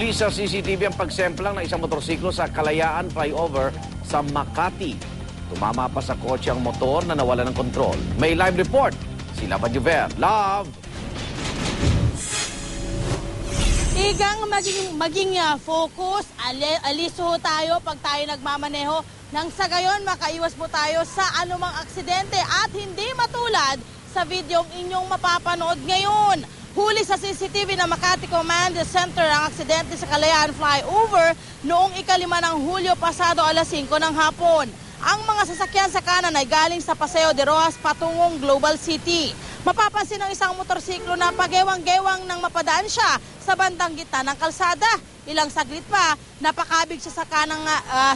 Huli sa CCTV ang pagsemplang ng isang motorsiklo sa Kalayaan Flyover sa Makati. Tumama pa sa kotse ang motor na nawala ng kontrol. May live report si Lava Juver. Love! Igang maging focus, aliso tayo pag tayo nagmamaneho nang sa gayon makaiwas po tayo sa anumang aksidente at hindi matulad sa videong inyong mapapanood ngayon. Huli sa CCTV ng Makati Command Center ang aksidente sa Kalayaan Flyover noong 5 ng Hulyo pasado alas 5 ng hapon. Ang mga sasakyan sa kanan ay galing sa Paseo de Rojas patungong Global City. Mapapansin ng isang motorsiklo na pagewang-gewang nang mapadaan siya sa bandang gitna ng kalsada. Ilang saglit pa, napakabig siya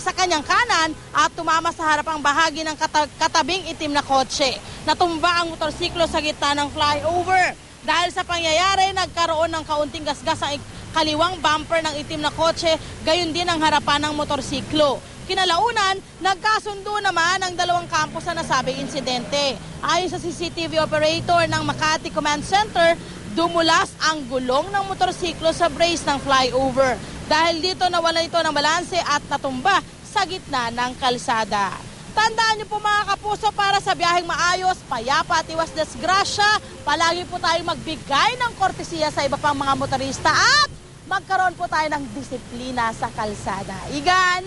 sa kanyang kanan at tumama sa harapang bahagi ng katabing itim na kotse. Natumba ang motorsiklo sa gitna ng flyover. Dahil sa pangyayari, nagkaroon ng kaunting gasgas ang kaliwang bumper ng itim na kotse, gayon din ang harapan ng motorsiklo. Kinalaunan, nagkasundo naman ang dalawang kampo sa nasabing insidente. Ayon sa CCTV operator ng Makati Command Center, dumulas ang gulong ng motorsiklo sa brace ng flyover. Dahil dito nawala ito ng balanse at natumba sa gitna ng kalsada. Tandaan niyo po mga kapuso, para sa biyaheng maayos, payapa at iwas disgrasya, palagi po tayong magbigay ng kortesiya sa iba pang mga motorista at magkaroon po tayo ng disiplina sa kalsada. Igan!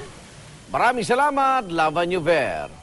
Maraming salamat, Lava Juver.